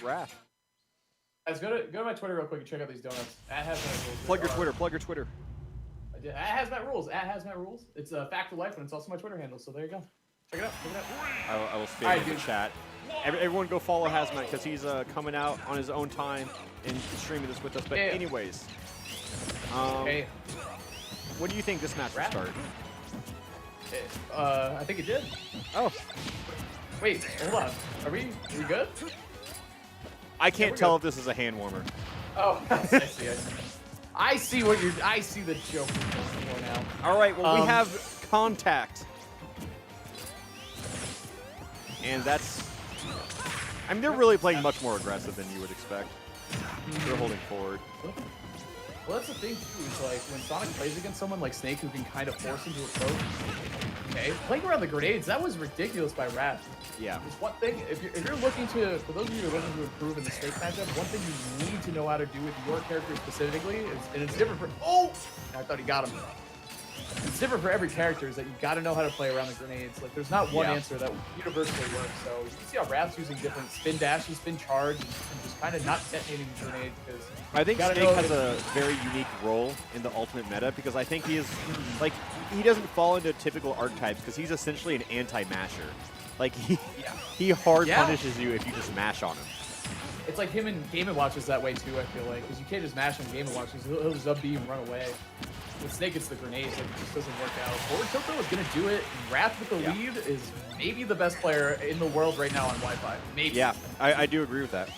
Wrath. Guys, go to my Twitter real quick and check out these donuts. Plug your Twitter. Plug your Twitter. Hazmat Rules. Hazmat Rules. It's a fact of life, and it's also my Twitter handle. So there you go. Check it out. Check it out. I will spam in the chat. Everyone go follow Hazmat because he's coming out on his own time and streaming this with us. But anyways, what do you think this match will start? I think it did. Oh. Wait, hold on. Are we good? I can't tell if this is a hand warmer. Oh, I see it. I see what you're. I see the joke you're going for now. All right. Well, we have contact, and that's. I mean, they're really playing much more aggressive than you would expect. They're holding forward. Well, that's the thing too. Is like when Sonic plays against someone like Snake, who can kind of force him to approach. Okay, playing around the grenades, that was ridiculous by Wrath. Yeah. There's one thing, if you're looking to, for those of you who are looking to improve in the Snake matchup, one thing you need to know how to do with your character specifically is, and it's different for, I thought he got him. It's different for every character, is that you got to know how to play around the grenades. Like, there's not one answer that universally works. So you can see how Wrath's using different spin dashes, spin charge, and just kind of not detonating the grenade. Because I think Snake has a very unique role in the ultimate meta because I think he is, like, he doesn't fall into typical archetypes because he's essentially an anti-masher. Like, he hard punishes you if you just mash on him. It's like him in Game & Watch is that way too, I feel like, because you can't just mash on Game & Watch, he'll just up B and run away. With Snake, it's the grenades, like, it just doesn't work out. Forward tilt, though, is going to do it. Wrath with the lead is maybe the best player in the world right now on Wi-Fi. Maybe. Yeah, I do agree with that.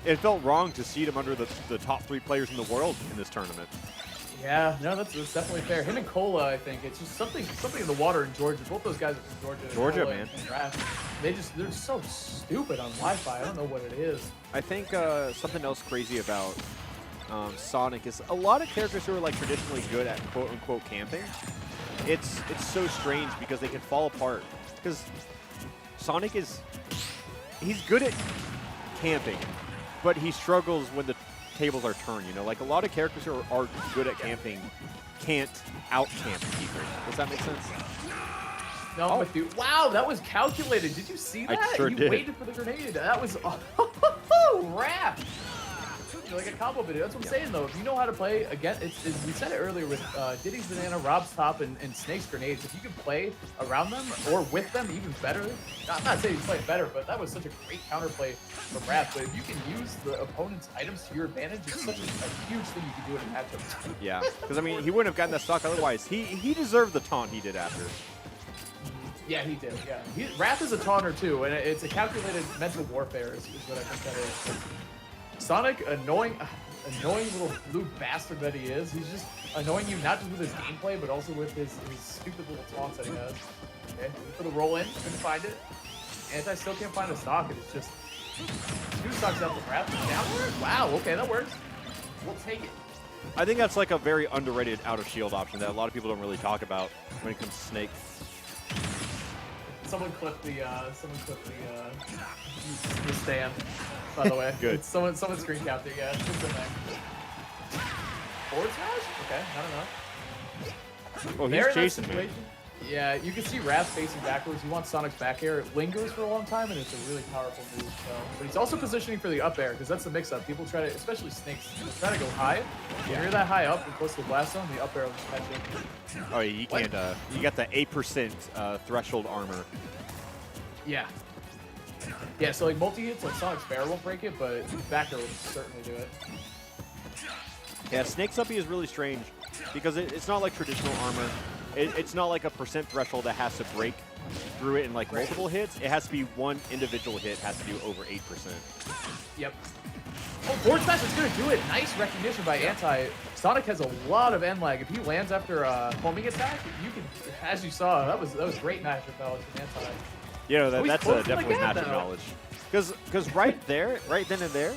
It felt wrong to seed him under the top 3 players in the world in this tournament. Yeah, no, that's definitely fair. Him and Cola, I think, it's just something in the water in Georgia. Both those guys are from Georgia. Georgia, man. And Wrath, they're so stupid on Wi-Fi. I don't know what it is. I think something else crazy about Sonic is a lot of characters who are like traditionally good at quote-unquote camping. It's so strange because they can fall apart. Because Sonic he's good at camping, but he struggles when the tables are turned, you know? Like, a lot of characters who are good at camping can't out-camp people. Does that make sense? No, I'm with you. Wow, that was calculated. Did you see that? I sure did. You waited for the grenade. That was... Wrath! Like a combo video. That's what I'm saying, though. If you know how to play, again, we said it earlier with Diddy's Banana, Rob's Top, and Snake's Grenades. If you can play around them or with them, even better. I'm not saying you play better, but that was such a great counterplay from Wrath. But if you can use the opponent's items to your advantage, it's such a huge thing you can do in a matchup. Yeah, because, I mean, he wouldn't have gotten that stock otherwise. He deserved the taunt he did after. Yeah, he did, yeah. Wrath is a taunter, too, and it's a calculated mental warfare is what I think that is. Sonic, annoying little blue bastard that he is. He's just annoying you not just with his gameplay, but also with his stupid little taunts that he has. Okay, for the roll in, couldn't find it. Anti still can't find a stock, and it's just 2 stocks out the Wrath. Downward? Wow, okay, that works. We'll take it. I think that's like a very underrated out of shield option that a lot of people don't really talk about when it comes to Snake. Someone clipped the stand, by the way. Good. Someone screen capped it, yeah. It's in there. Forward smash? Okay, I don't know. Oh, he's chasing me. Yeah, you can see Wrath facing backwards. He wants Sonic's back air. It lingers for a long time, and it's a really powerful move. So. But he's also positioning for the up air, because that's the mix-up. People try to, especially Snakes, try to go high. If you're that high up and close to the blast zone, the up air will just catch you. Oh, yeah, you can't. You got the 8% threshold armor. Yeah. Yeah, so like multi-hits, like Sonic's Bear won't break it, but back air will certainly do it. Yeah, Snake's uppy is really strange, because it's not like traditional armor. It's not like a percent threshold that has to break through it in like multiple hits. It has to be one individual hit, has to do over 8%. Yep. Oh, forward smash is going to do it. Nice recognition by Anti. Sonic has a lot of end lag. If he lands after a homing attack, you can, as you saw, that was great matchup knowledge from Anti. You know, that's definitely matchup knowledge. Because right there, right then and there,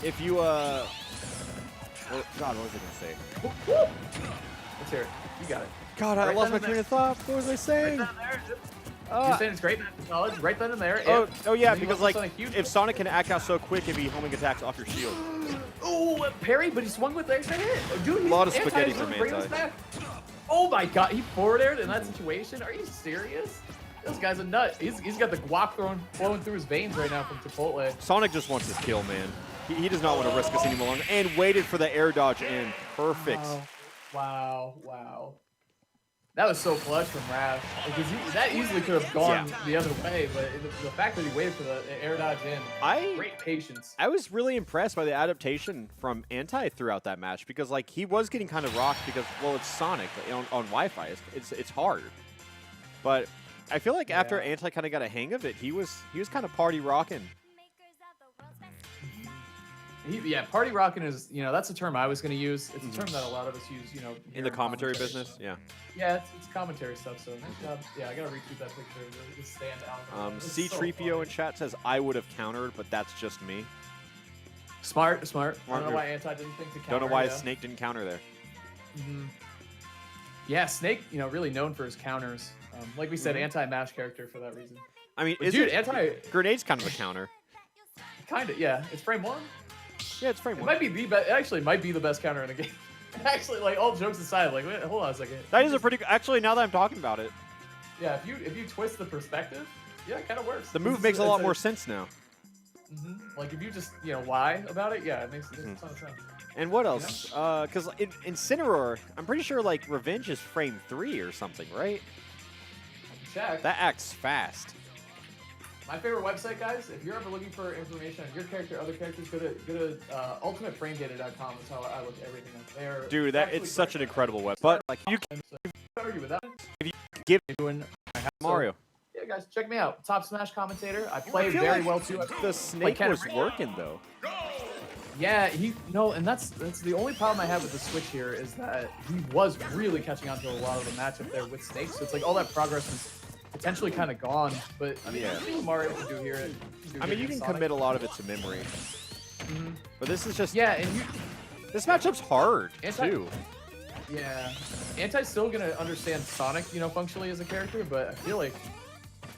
if you, well, God, what was I going to say? Let's hear it. You got it. God, I lost my train of thought. What was I saying? Right there. You're saying it's great matchup knowledge right then and there. Oh yeah, because like if Sonic can act out so quick if he homing attacks off your shield. Oh, parry, but he swung with the extra hit. Dude, a lot of spaghetti from Anti. Oh my God, he forward aired in that situation. Are you serious? This guy's a nut. He's got the guac flowing through his veins right now from Chipotle. Sonic just wants his kill, man. He does not want to risk us any longer. And waited for the air dodge in. Perfect. Wow. That was so clutch from Rash. Because that easily could have gone the other way, but the fact that he waited for the air dodge in, great patience. I was really impressed by the adaptation from Anti throughout that match because, like, he was getting kind of rocked because, well, it's Sonic on Wi-Fi. It's hard. But I feel like after Anti kind of got a hang of it, he was kind of party rocking. Party rocking is, that's a term I was going to use. It's a term that a lot of us use, in the commentary business. Yeah. Yeah, it's commentary stuff. So nice job. Yeah, I gotta retweet that picture. The stand out. C Trifio in chat says I would have countered, but that's just me. Smart. I don't know why Anti didn't think to counter. Don't know why Snake didn't counter there. Yeah, Snake, really known for his counters. Like we said, anti-mash character for that reason. I mean, Grenade's kind of a counter. Kind of, yeah. It's frame 1. Yeah, it's frame 1. It might be the best. Actually, it might be the best counter in the game. Actually, like, all jokes aside, like, wait, hold on a second. That is a pretty. Actually, now that I'm talking about it. Yeah, if you twist the perspective, yeah, it kind of works. The move makes a lot more sense now. Like, if you just lie about it, yeah, it makes a ton of sense. And what else? Because in Incineroar, I'm pretty sure like Revenge is frame 3 or something, right? Check. That acts fast. My favorite website, guys, if you're ever looking for information on your character, other characters, go to ultimateframedata.com. That's how I look at everything up there. Dude, it's such an incredible website. But like, you can argue with that. If you give doing Mario. Yeah, guys, check me out. Top Smash commentator. I play very well too. The Snake was working though. Yeah, and that's the only problem I have with the Switch here is that he was really catching on to a lot of the matchup there with Snake. So it's like all that progress was potentially kind of gone, but I mean, I think what Mario can do here. You can commit a lot of it to memory. But this is just and this matchup's hard too. Yeah, Anti's still gonna understand Sonic, functionally as a character, but I feel like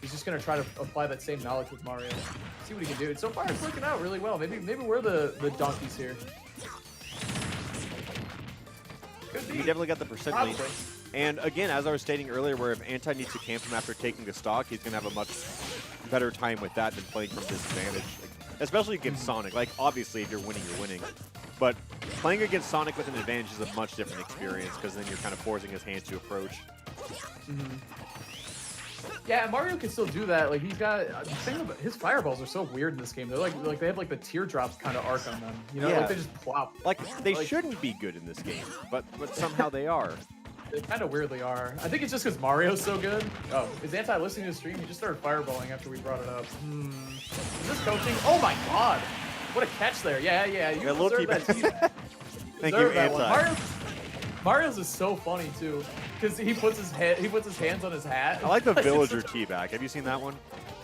he's just gonna try to apply that same knowledge with Mario. See what he can do. And so far, it's working out really well. Maybe we're the donkeys here. Could be. He definitely got the percent lead. And again, as I was stating earlier, where if Anti needs to camp him after taking the stock, he's going to have a much better time with that than playing from disadvantage. Especially against Sonic. Like, obviously, if you're winning, you're winning. But playing against Sonic with an advantage is a much different experience, because then you're kind of forcing his hand to approach. Yeah, Mario can still do that. Like, he's got his fireballs are so weird in this game. They're like they have like the teardrops kind of arc on them. Like they just plop. Like they shouldn't be good in this game, but somehow they are. They kind of weirdly are. I think it's just because Mario's so good. Oh, is Anti listening to the stream? He just started fireballing after we brought it up. Is this coaching? Oh my god! What a catch there. Yeah. You deserve that. Thank you, Anti. Mario's is so funny too, because he puts his hands on his hat. I like the villager teabag. Have you seen that one?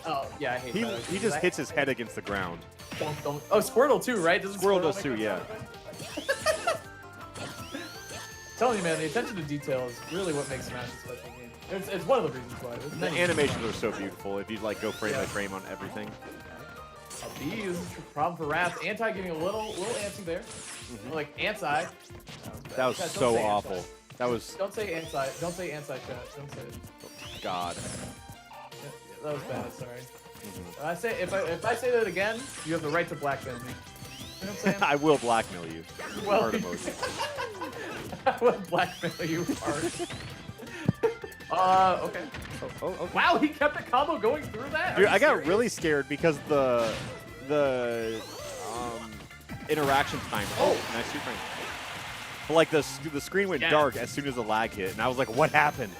Oh yeah, I hate that. He just hits his head against the ground. Don't. Oh, Squirtle too, right? Squirtle does too, yeah. Telling you, man, the attention to detail is really what makes Smash a special game. It's one of the reasons why. The animations are so beautiful. If you like go frame by frame on everything. B is a problem for Wrath. Anti getting a little antsy there. Like Anti. That was so awful. That was. Don't say Anti. Don't say Anti chat. Don't say it. God. Yeah, that was bad. Sorry. If I say that again, you have the right to blackmail me. You know what I'm saying? I will blackmail you. Well, I will blackmail you hard. Okay. Okay. Wow, he kept the combo going through that. Dude, I got really scared because the interaction time. Oh, nice two frame. But like the screen went dark as soon as the lag hit, and I was like, "What happened?"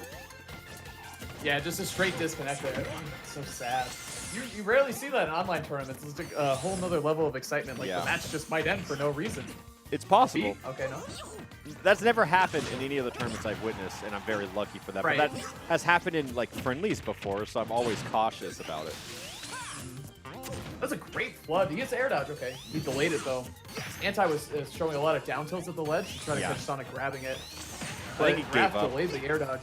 Yeah, just a straight disconnect there. So sad. You rarely see that in online tournaments. It's like a whole nother level of excitement. Like the match just might end for no reason. It's possible. Okay, no. That's never happened in any of the tournaments I've witnessed, and I'm very lucky for that. Right. But that has happened in like friendlies before, so I'm always cautious about it. That's a great flood. He gets air dodge. Okay, he delayed it though. Anti was showing a lot of down tilts at the ledge to try to catch Sonic grabbing it. But I think he gave up. delayed the air dodge.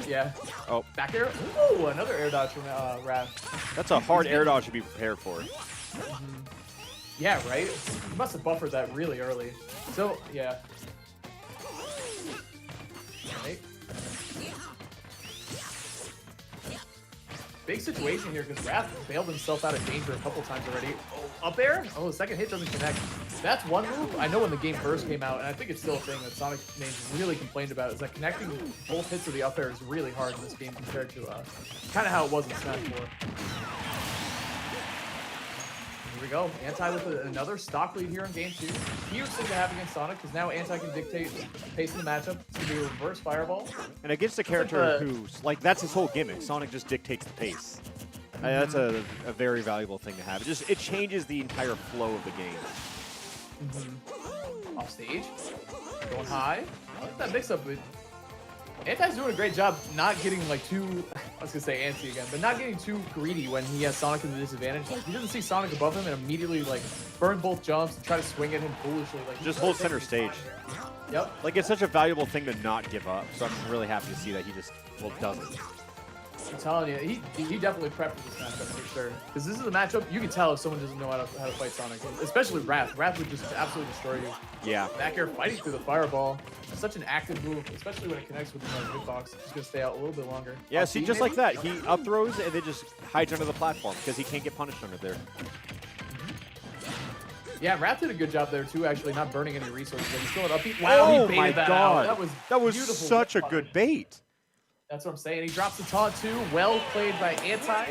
Yeah. Oh. Back air. Ooh, another air dodge from Raph. That's a hard air dodge to be prepared for. Yeah, right? He must have buffered that really early. So, yeah. Right. big situation here because Wrath bailed himself out of danger a couple times already. Oh, up air? Oh, the second hit doesn't connect. That's one move. I know when the game first came out, and I think it's still a thing that Sonic names really complained about, is that connecting both hits of the up air is really hard in this game compared to kind of how it was in Smash 4. Here we go. Anti with another stock lead here in game 2. Huge thing to have against Sonic because now Anti can dictate the pace of the matchup. It's going to be a reverse fireball. And against a character who's, like, that's his whole gimmick. Sonic just dictates the pace. That's a very valuable thing to have. It changes the entire flow of the game. Off stage. Going high. I like that mix-up with... Anti's doing a great job not getting like too, I was gonna say antsy again, but not getting too greedy when he has Sonic in the disadvantage. Like he doesn't see Sonic above him and immediately like burn both jumps and try to swing at him foolishly. Like just hold center stage. Yep. Like it's such a valuable thing to not give up. So I'm really happy to see that he just doesn't. I'm telling you, he definitely prepped for this matchup for sure. Because this is a matchup you can tell if someone doesn't know how to fight Sonic, especially Wrath. Wrath would just absolutely destroy you. Yeah. Back air fighting through the fireball. It's such an active move, especially when it connects with the hitbox. It's gonna stay out a little bit longer. Yeah, see, just like that, he up throws and then just hides under the platform because he can't get punished under there. Yeah, Wrath did a good job there too, actually, not burning any resources. Like, he's still an upbeat. Wow, he baited that out. That was such a good bait. That's what I'm saying. He drops the taunt too. Well played by Anti.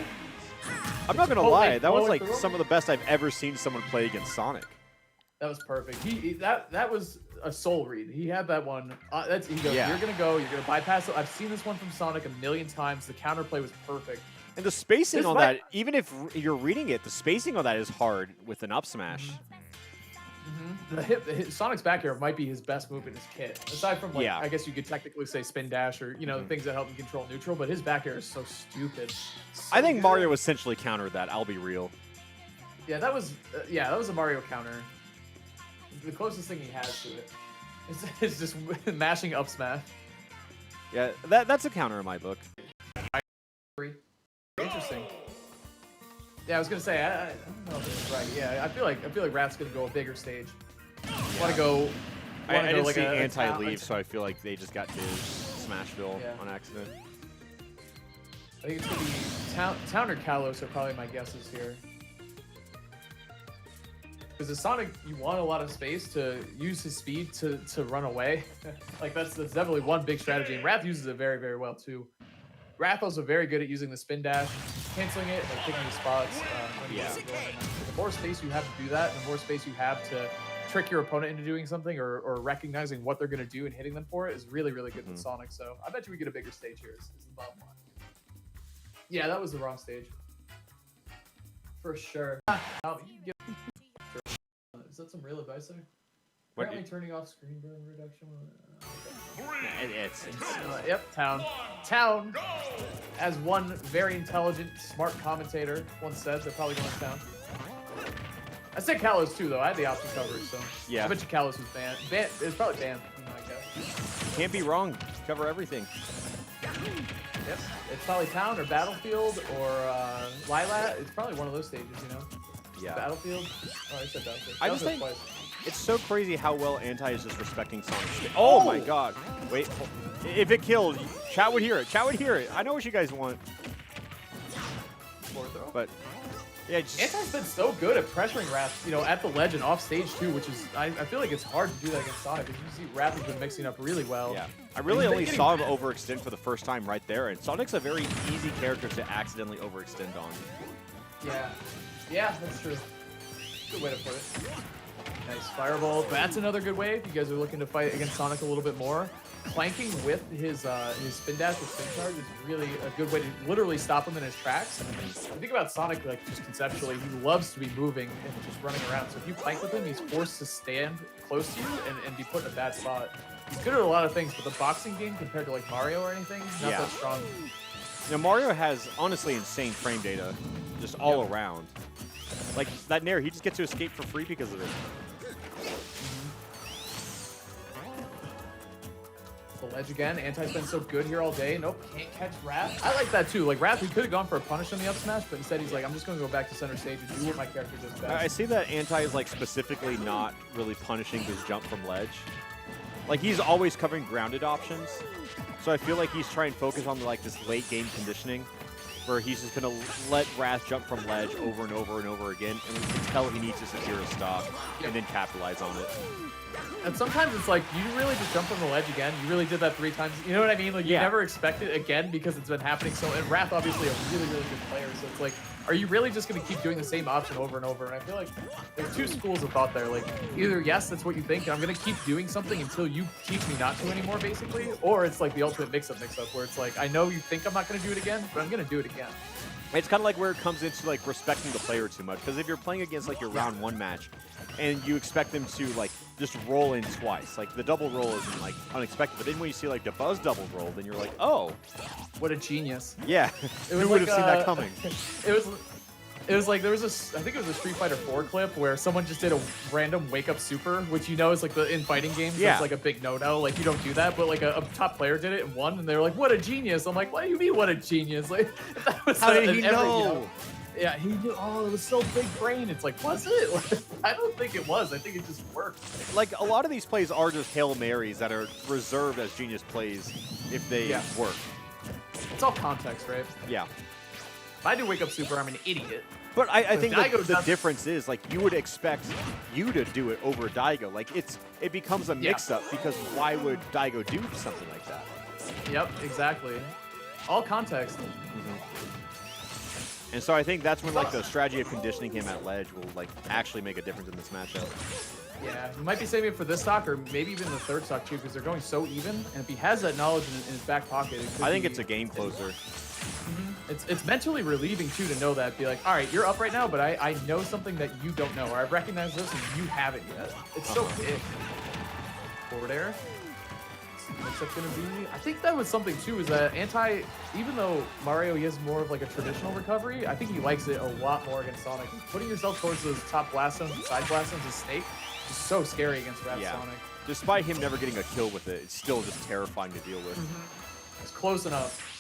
I'm not gonna lie, that was like some of the best I've ever seen someone play against Sonic. That was perfect. That was a soul read. He had that one. He goes, yeah. You're gonna bypass it. I've seen this one from Sonic a million times. The counterplay was perfect. And the spacing on that, even if you're reading it, the spacing on that is hard with an up smash. Sonic's back air might be his best move in his kit. Aside from, like, yeah. I guess you could technically say spin dash or, you know, the things that help him control neutral, but his back air is so stupid. I think Mario essentially countered that, I'll be real. Yeah, that was a Mario counter. The closest thing he has to it is just mashing up smash. Yeah, that's a counter in my book. Interesting. Yeah, I was gonna say I don't know if this is right. Yeah, I feel like Wrath's gonna go a bigger stage. Want to go? I didn't see Anti leave, so I feel like they just got his Smashville on accident. I think it's gonna be Town or Kalos are probably my guesses here. Because the Sonic, you want a lot of space to use his speed to run away. Like that's definitely one big strategy. And Wrath uses it very, very well too. Wrath also very good at using the spin dash, canceling it, and picking the spots. The more space you have to do that, the more space you have to trick your opponent into doing something or recognizing what they're going to do and hitting them for it is really, really good with Sonic. So I bet you we get a bigger stage here is the bottom line. Yeah, that was the wrong stage. For sure. Is that some real advice there? Apparently turning off screen burn reduction. Yep, Town. As one very intelligent, smart commentator once said, they're probably going to Town. I said Kalos too, though. I had the option coverage, so yeah. I bet you Kalos was banned. It's probably banned, I guess. Can't be wrong. Cover everything. Yep. It's probably Town or Battlefield or Lilat. It's probably one of those stages, you know? Yeah. Battlefield? Oh, I said Battlefield. I just think it's so crazy how well Anti is just respecting Sonic. Oh my god. Wait. If it killed, chat would hear it. Chat would hear it. I know what you guys want. But yeah, Anti's been so good at pressuring Wrath, you know, at the ledge and off stage too, which is I feel like it's hard to do that against Sonic. Because you see Wrath has been mixing up really well. Yeah. I really only saw him overextend for the first time right there, and Sonic's a very easy character to accidentally overextend on. Yeah. Yeah, that's true. Good way to put it. Nice fireball. That's another good way if you guys are looking to fight against Sonic a little bit more. Clanking with his spin dash or spin charge is really a good way to literally stop him in his tracks. And I think about Sonic, like just conceptually, he loves to be moving and just running around. So if you plank with him, he's forced to stand close to you and be put in a bad spot. He's good at a lot of things, but the boxing game compared to like Mario or anything, not that strong. Now Mario has honestly insane frame data, just all around. Like that Nair, he just gets to escape for free because of it. The ledge again. Anti's been so good here all day. Nope, can't catch Wrath. I like that too. Like Wrath, he could have gone for a punish on the up smash, but instead he's like, I'm just going to go back to center stage and do what my character does best. I see that Anti is like specifically not really punishing his jump from ledge. Like he's always covering grounded options. So I feel like he's trying to focus on like this late game conditioning. where he's just going to let Wrath jump from ledge over and over and over again, and we can tell he needs to secure a stock and then capitalize on it. And sometimes it's like, you really just jump from the ledge again? You really did that 3 times? You know what I mean? Like, you never expect it again because it's been happening so... And Wrath, obviously, a really, really good player, so it's like, are you really just going to keep doing the same option over and over? And I feel like there's 2 schools of thought there. Like, either, yes, that's what you think, and I'm going to keep doing something until you teach me not to anymore, basically, or it's like the ultimate mix-up, where it's like, I know you think I'm not going to do it again, but I'm going to do it again. It's kind of like where it comes into like respecting the player too much, because if you're playing against like your round 1 match and you expect them to like just roll in twice, like the double roll isn't like unexpected, but then when you see like the buzz double roll, then you're like, oh, what a genius. Yeah. Who would have seen that coming? It was like, there was I think it was a Street Fighter 4 clip where someone just did a random wake up super, which you know is like in fighting games, it's like a big no-no, like you don't do that, but like a top player did it and won, and they were like, what a genius. I'm like, what do you mean, what a genius? Like, that was how did he know? You know? Yeah, he knew. Oh, it was so big brain. It's like, was it? I don't think it was. I think it just worked. Like, a lot of these plays are just Hail Marys that are reserved as genius plays if they work. It's all context, right? Yeah. If I do wake up super, I'm an idiot. But I think the difference is, like, you would expect you to do it over Daigo. Like, it becomes a mix-up because why would Daigo do something like that? Yep, exactly. All context. And so I think that's when like the strategy of conditioning him at ledge will like actually make a difference in this matchup. Yeah, he might be saving it for this stock or maybe even the 3rd stock too, because they're going so even. And if he has that knowledge in his back pocket, I think it's a game closer. It's mentally relieving too to know that. Be like, all right, you're up right now, but I know something that you don't know, or I recognize this and you haven't yet. It's so big. Forward air. What's that gonna be? I think that was something too, is that even though Mario, he has more of like a traditional recovery, I think he likes it a lot more against Sonic. Putting yourself towards those top blast zones and side blast zones as Snake is so scary against Sonic. Despite him never getting a kill with it, it's still just terrifying to deal with. It's close enough.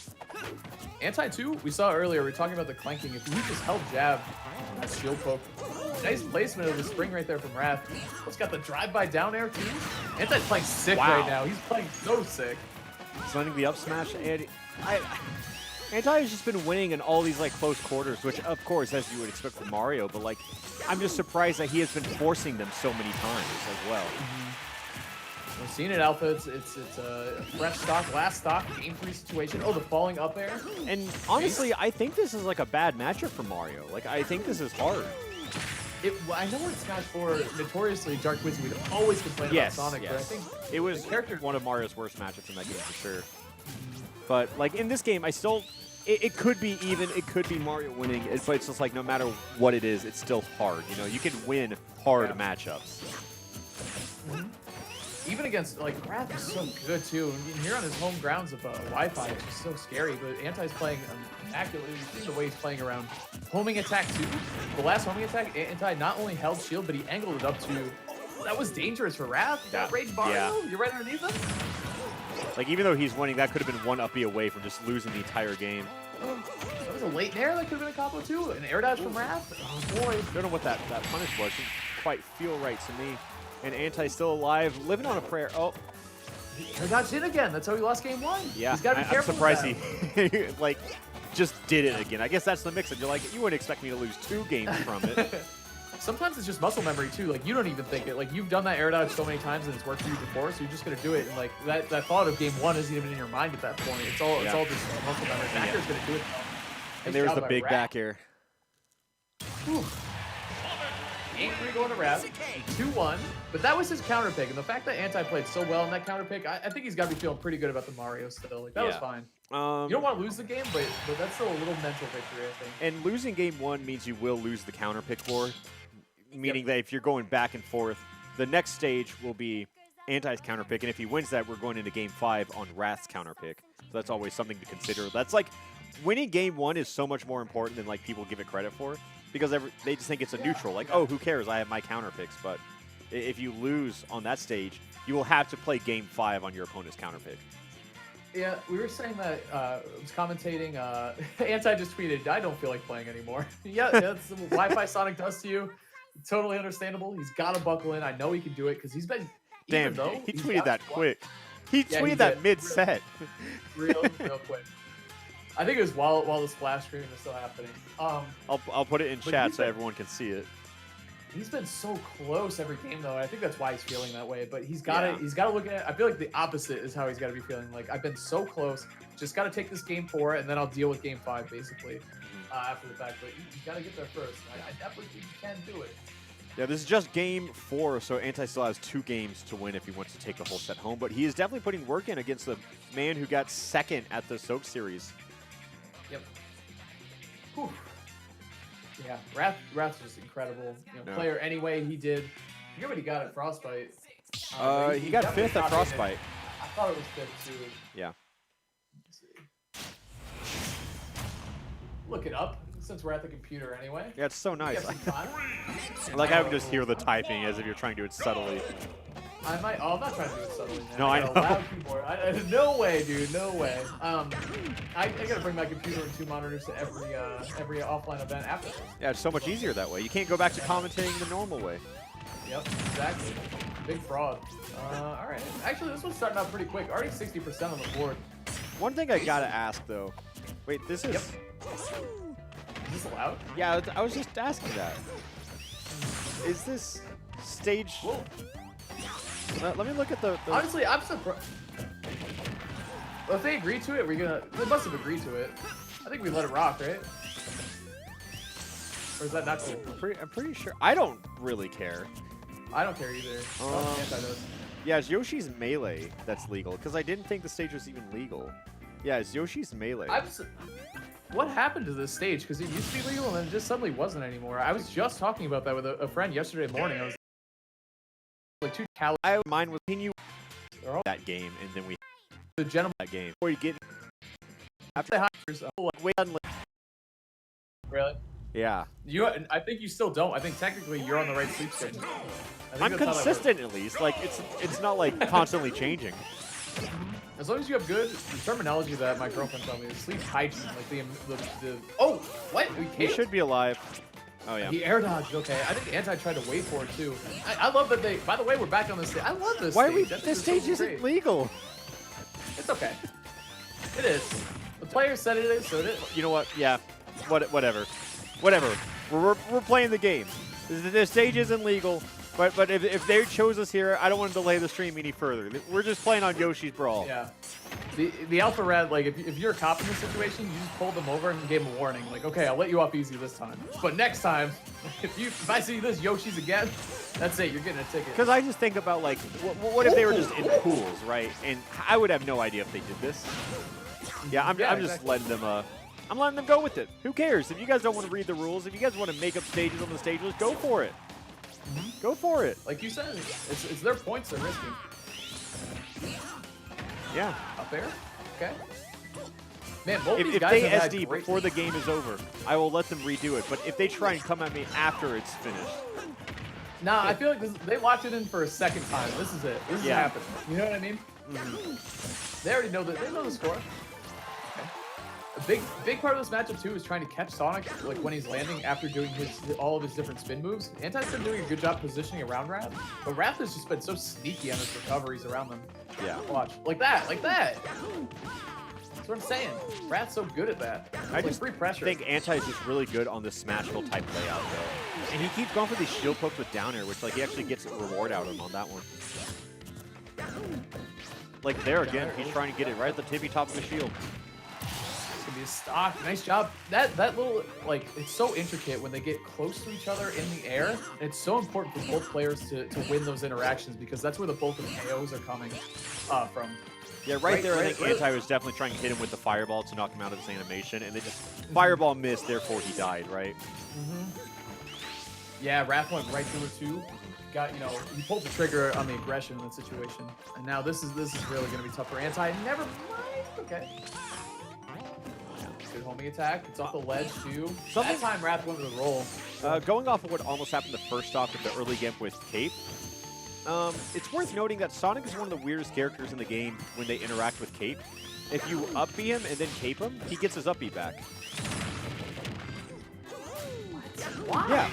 Anti-2, we saw earlier, we were talking about the clanking. If he just held jab, that shield poke. Nice placement of the spring right there from Wrath. He's got the drive-by down air too. Anti's playing sick right now. He's playing so sick. He's landing the up smash, and Anti has just been winning in all these like close quarters, which of course, as you would expect from Mario, but like I'm just surprised that he has been forcing them so many times as well. We've seen it, Alpha. It's a fresh stock, last stock, game 3 situation. Oh, the falling up air. And honestly, I think this is like a bad matchup for Mario. Like I think this is hard. I know in Smash 4, notoriously, Dark Wizard would always complain about Sonic, but I think it was one of Mario's worst matchups in that game for sure. But like in this game, it could be even, it could be Mario winning, but it's just like no matter what it is, it's still hard. You know, you can win hard matchups. Even against, like, Wrath is so good, too. And here on his home grounds of Wi-Fi, it's just so scary. But Anti's playing immaculately. You see the way he's playing around. Homing attack, too. The last homing attack, Anti not only held shield, but he angled it up to... That was dangerous for Wrath. That Rage Mario, you're right underneath him. Like, even though he's winning, that could have been one uppy away from just losing the entire game. That was a late air. That could have been a combo, too. An air dodge from Wrath. Oh, boy. I don't know what that punish was. Didn't quite feel right to me. And Anti still alive, living on a prayer. Oh. Air dodge in again. That's how he lost game 1. Yeah, he's got to be careful. I'm surprised he like just did it again. I guess that's the mix-up. You're like, you wouldn't expect me to lose 2 games from it. Sometimes it's just muscle memory too. Like you don't even think it. Like you've done that air dodge so many times and it's worked for you before, so you're just gonna do it. And like that thought of game 1 isn't even in your mind at that point. It's all just muscle memory. Backer's gonna do it. And there's the big back air. Game 3 going to Wrath. 2-1. But that was his counter pick, and the fact that Anti played so well in that counter pick, I think he's got to be feeling pretty good about the Mario still. Like that was fine. You don't want to lose the game, but that's still a little mental victory, I think. And losing game 1 means you will lose the counter pick war, meaning that if you're going back and forth, the next stage will be Anti's counter pick, and if he wins that, we're going into game 5 on Wrath's counter pick. So that's always something to consider. That's like winning game 1 is so much more important than like people give it credit for, because they just think it's a neutral. Like, oh, who cares? I have my counter picks. But if you lose on that stage, you will have to play game 5 on your opponent's counter pick. Yeah, we were saying that, I was commentating, Anti just tweeted, I don't feel like playing anymore. Yeah, that's what Wi-Fi Sonic does to you. Totally understandable. He's got to buckle in. I know he can do it because he's been... Damn, he tweeted that quick. He tweeted that mid-set. Real quick. I think it was while the splash screen was still happening. I'll put it in chat so everyone can see it. He's been so close every game though. I think that's why he's feeling that way. But he's got to look at it. I feel like the opposite is how he's got to be feeling. Like I've been so close, just got to take this game 4, and then I'll deal with game 5 basically after the fact. But you got to get there first. I definitely think you can do it. Yeah, this is just game 4, so Anti still has 2 games to win if he wants to take the whole set home. But he is definitely putting work in against the man who got 2nd at the Soak Series. Yep. Whew. Yeah, Wrath's just incredible. Player anyway. He did. I forget what he got at Frostbite. He got 5th at Frostbite. I thought it was 5th too. Yeah. Let's see. Look it up since we're at the computer anyway. Yeah, it's so nice. Like I would just hear the typing as if you're trying to do it subtly. I might. Oh, I'm not trying to do it subtly. Man. No, I know. Loud keyboard. No way, dude. No way. I gotta bring my computer and 2 monitors to every offline event after this. Yeah, it's so much easier that way. You can't go back to commentating the normal way. Yep, exactly. Big fraud. All right. Actually, this one's starting out pretty quick. Already 60% on the board. One thing I gotta ask though. Wait, this is. Yep. Is this allowed? Yeah, I was just asking that. Is this stage? Whoa. Let me look at the. Honestly, I'm surprised. Well, if they agree to it, they must have agreed to it. I think we let it rock, right? Or is that not cool? I'm pretty sure. I don't really care. I don't care either. Anti does. Yeah, it's Yoshi's Melee that's legal, because I didn't think the stage was even legal. Yeah, it's Yoshi's Melee. What happened to this stage? Because it used to be legal and then it just suddenly wasn't anymore. I was just talking about that with a friend yesterday morning. I was like 2 calories. Mine was continue that game, and then we the gentleman that game before you get after the hires. Really? Yeah. I think you still don't. I think technically you're on the right sleep schedule. I'm consistent at least. Like it's not like constantly changing. As long as you have good the terminology that my girlfriend told me is sleep hygiene, like the oh what He should be alive. Oh yeah. He air dodged. Okay, I think Anti tried to wait for it too. I love that they. By the way, we're back on this stage. I love this. Why stage. are we? This stage isn't legal. It's okay. It is. The player said it is, so it is. You know what? Yeah. Whatever. We're playing the game. The stage isn't legal. But if they chose us here, I don't want to delay the stream any further. We're just playing on Yoshi's Brawl. Yeah. The Alpha Red, like, if you're a cop in this situation, you just pulled them over and gave them a warning. Like, okay, I'll let you off easy this time. But next time, if I see this Yoshi's again, that's it. You're getting a ticket. Because I just think about, like, what if they were just in pools, right? And I would have no idea if they did this. Yeah, I'm just letting them... I'm letting them go with it. Who cares? If you guys don't want to read the rules, if you guys want to make up stages on the stage list, go for it. Go for it. Like you said, it's their points they're risking. Yeah. Up there? Okay. Man, both these if guys they have SD before the game is over, I will let them redo it. But if they try and come at me after it's finished. Nah, I feel like they locked it in for a second time. This is it. This is happening. You know what I mean? They already know that. They know the score. A big part of this matchup too is trying to catch Sonic like when he's landing after doing all of his different spin moves. Anti's been doing a good job positioning around Wrath, but Wrath has just been so sneaky on his recoveries around them. Yeah. Watch. Like that. Like that. That's what I'm saying. Wrath's so good at that. I just think Anti is just really good on the Smashville type layout though. And he keeps going for these shield pokes with down air, which like he actually gets a reward out of him on that one. Like there again, he's trying to get it right at the tippy top of the shield. Be a stock. Nice job. That little, like, it's so intricate when they get close to each other in the air. It's so important for both players to win those interactions because that's where the bulk of KOs are coming from. Yeah, right there, I think Anti was definitely trying to hit him with the fireball to knock him out of his animation, and then just fireball missed, therefore he died, right? Yeah, Wrath went right through it too. Got, you know, he pulled the trigger on the aggression in that situation. And now this is really going to be tough for Anti. Never mind. Okay. Good homing attack. It's off the ledge too. That time Wrath went with a roll. Going off of what almost happened the first stock of the early game with Cape, it's worth noting that Sonic is one of the weirdest characters in the game when they interact with Cape. If you up B him and then Cape him, he gets his up B back. Why?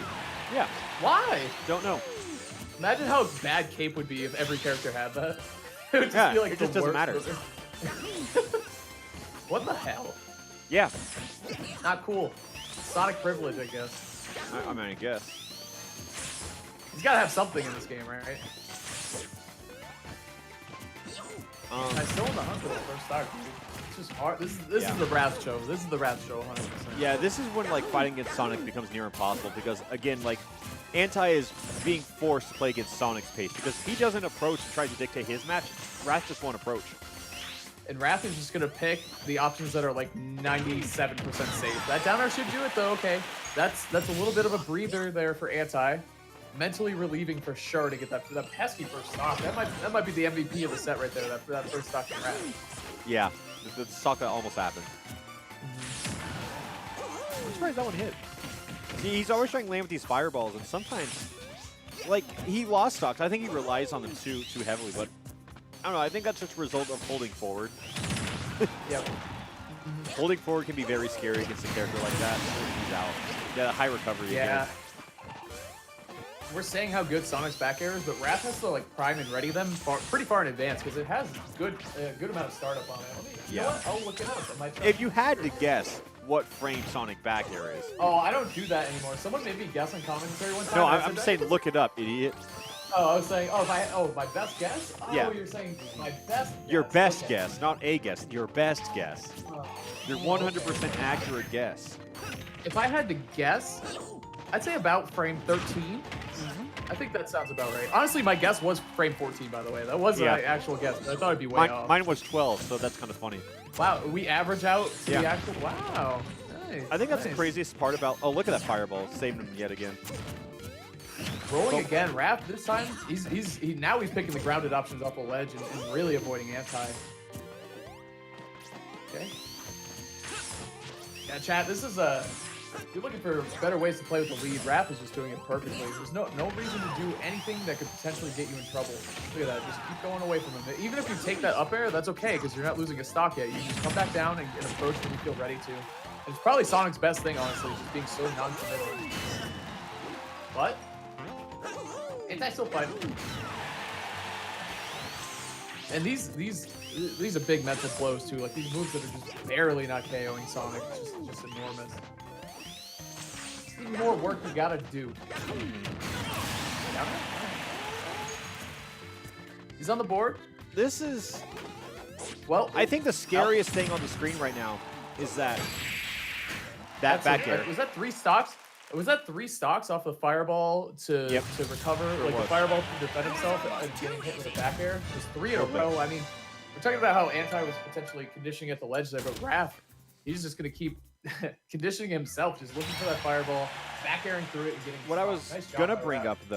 Yeah. Why? Don't know. Imagine how bad Cape would be if every character had that. It would just be like it just doesn't matter. What the hell? Yeah. Not cool. Sonic privilege, I guess. I mean, I guess. He's got to have something in this game, right? I still in the hunt for the first stock, dude. It's just hard. This is the Wrath show. This is the Wrath show, 100%. Yeah, this is when like fighting against Sonic becomes near impossible because again, like Anti is being forced to play against Sonic's pace because he doesn't approach and try to dictate his match. Wrath just won't approach. And Wrath is just gonna pick the options that are like 97% safe. That down air should do it though. Okay, that's a little bit of a breather there for Anti. Mentally relieving for sure to get that pesky first stock. That might be the MVP of the set right there. That first stock in Wrath. Yeah, the stock that almost happened. I'm surprised that one hit. See, he's always trying to land with these fireballs, and sometimes, like, he lost stocks. I think he relies on them too heavily, but I don't know. I think that's just a result of holding forward. Yep. Holding forward can be very scary against a character like that. He's out. Yeah, high recovery. Yeah. Again. We're saying how good Sonic's back air is, but Wrath has to like prime and ready them pretty far in advance because it has good amount of startup on it. You know what? I'll look it up. I might try If you had to guess what frame Sonic back air is. Oh, I don't do that anymore. Someone made me guess on commentary one time. No, I'm saying look it up, idiot. Oh, I was saying, my best guess? Oh, yeah. You're saying my best guess. Your best guess, not a guess. Your best guess. Your 100% okay. accurate guess. If I had to guess, I'd say about frame 13. I think that sounds about right. Honestly, my guess was frame 14, by the way. That was my actual guess, but I thought it'd be way off. Mine was 12, so that's kind of funny. Wow, we average out to the actual... Wow, nice. I think that's the craziest part about... Oh, look at that fireball. Saving him yet again. Rolling again. Wrath, this time, now he's picking the grounded options off the ledge and really avoiding Anti. Okay. Yeah, chat, this is a... If you're looking for better ways to play with the lead, Wrath is just doing it perfectly. There's no reason to do anything that could potentially get you in trouble. Look at that. Just keep going away from him. Even if you take that up air, that's okay, because you're not losing a stock yet. You just come back down and approach when you feel ready to. And it's probably Sonic's best thing, honestly, just being so non-committal. What? Anti still fighting. And these are big mental blows, too. Like, these moves that are just barely not KOing Sonic. It's just enormous. More work you gotta do. He's on the board. This is... Well, I think the scariest thing on the screen right now is that back air. Was that 3 stocks? Was that 3 stocks off the fireball to recover? Like the fireball to defend himself and getting hit with a back air? It was 3 in a row. I mean, we're talking about how Anti was potentially conditioning at the ledge there, but Wrath, he's just gonna keep conditioning himself, just looking for that fireball, back airing through it and getting... What I was gonna bring up though